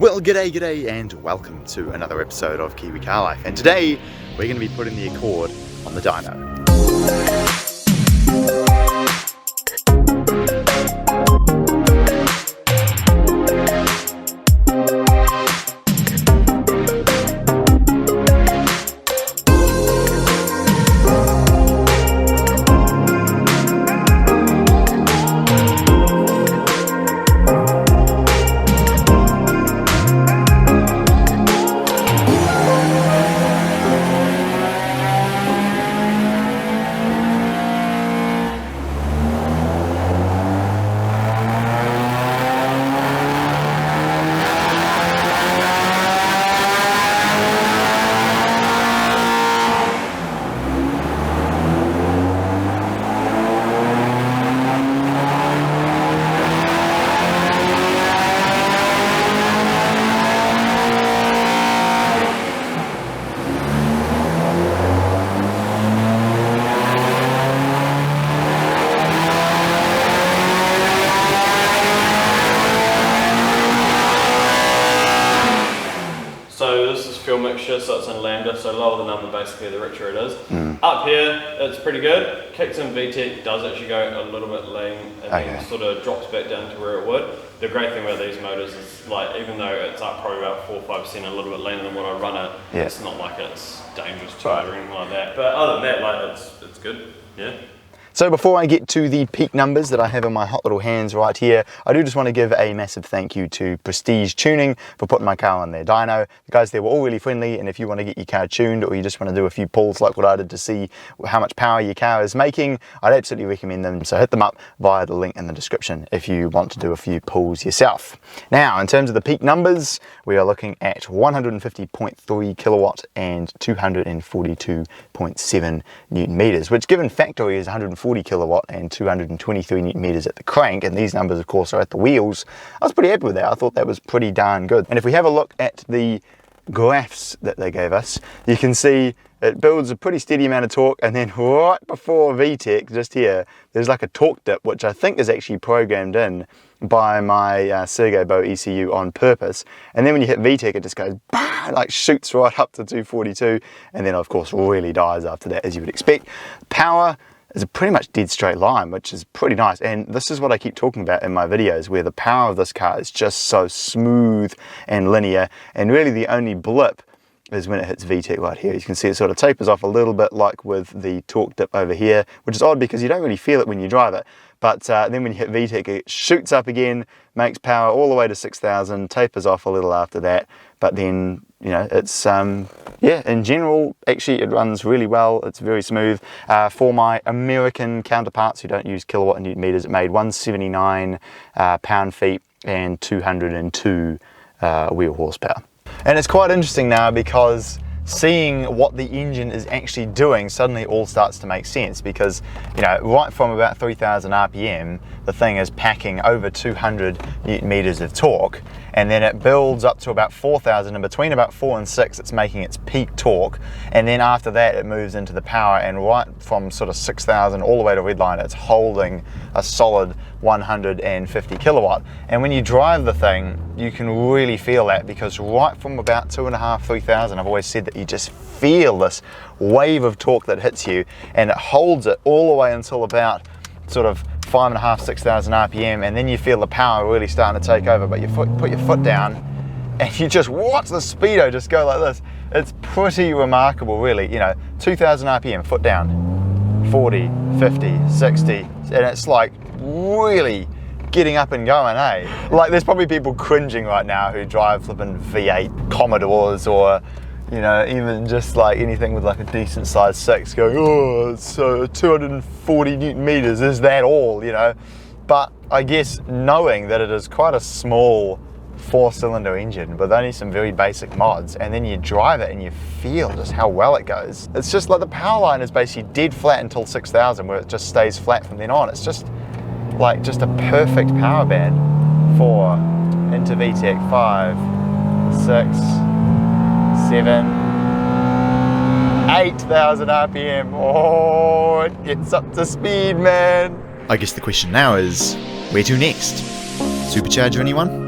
Well, g'day, and welcome to another episode of Kiwi Car Life. And today, we're going to be putting the Accord on the dyno. So this is fuel mixture, so it's in lambda, so lower the number basically the richer it is. Up here it's pretty good, kicks in VTEC, does actually go a little bit lean and then sort of drops back down to where it would. The great thing about these motors is like even though it's up probably about 4 or 5% a little bit leaner than when I run it, it's not like it's dangerous to it or anything like that. But other than that, like it's good, yeah. So before I get to the peak numbers that I have in my hot little hands right here, I do just want to give a massive thank you to Prestige Tuning for putting my car on their dyno. The guys there were all really friendly, and if you want to get your car tuned or you just want to do a few pulls like what I did to see how much power your car is making, I'd absolutely recommend them. So hit them up via the link in the description if you want to do a few pulls yourself. Now, in terms of the peak numbers, we are looking at 150.3 kilowatt and 242.7 newton meters, which given factory is 140 kilowatt and 223 newton meters at the crank, and these numbers of course are at the wheels. I was pretty happy with that. I thought that was pretty darn good. And if we have a look at the graphs that they gave us, you can see it builds a pretty steady amount of torque, and then right before VTEC, just here, there's like a torque dip, which I think is actually programmed in by my Sergo Bow ECU on purpose. And then when you hit VTEC, it just goes, bah, like shoots right up to 242, and then of course really dies after that, as you would expect. Power is a pretty much dead straight line, which is pretty nice. And this is what I keep talking about in my videos, where the power of this car is just so smooth and linear, and really the only blip is when it hits VTEC right here. You can see it sort of tapers off a little bit like with the torque dip over here, which is odd because you don't really feel it when you drive it. But then when you hit VTEC, it shoots up again, makes power all the way to 6,000, tapers off a little after that. But then, you know, it's, yeah, in general, actually it runs really well. It's very smooth. For my American counterparts who don't use kilowatt and newton meters, it made 179 pound-feet and 202 wheel horsepower. And it's quite interesting now because seeing what the engine is actually doing suddenly all starts to make sense, because, you know, right from about 3,000 RPM, the thing is packing over 200 newton meters of torque, and then it builds up to about 4,000, and between about 4 and 6 it's making its peak torque, and then after that it moves into the power, and right from sort of 6,000 all the way to redline it's holding a solid 150 kilowatt. And when you drive the thing, you can really feel that, because right from about 2,500, 3,000, I've always said that you just feel this wave of torque that hits you, and it holds it all the way until about sort of 5,500, 6,000 RPM, and then you feel the power really starting to take over. But you put your foot down and you just watch the speedo just go like this. It's pretty remarkable, really. You know, 2,000 RPM, foot down, 40, 50, 60, and it's like really getting up and going, eh? Like there's probably people cringing right now who drive flipping V8 Commodores, or, you know, even just like anything with like a decent size 6, going, oh, it's 240 newton meters, is that all, you know? But I guess knowing that it is quite a small 4-cylinder engine with only some very basic mods, and then you drive it and you feel just how well it goes. It's just like the power line is basically dead flat until 6,000, where it just stays flat from then on. It's just like just a perfect power band for into VTEC 5, 6, 7, 8,000 RPM. Oh, it gets up to speed, man. I guess the question now is, where to next? Supercharger anyone?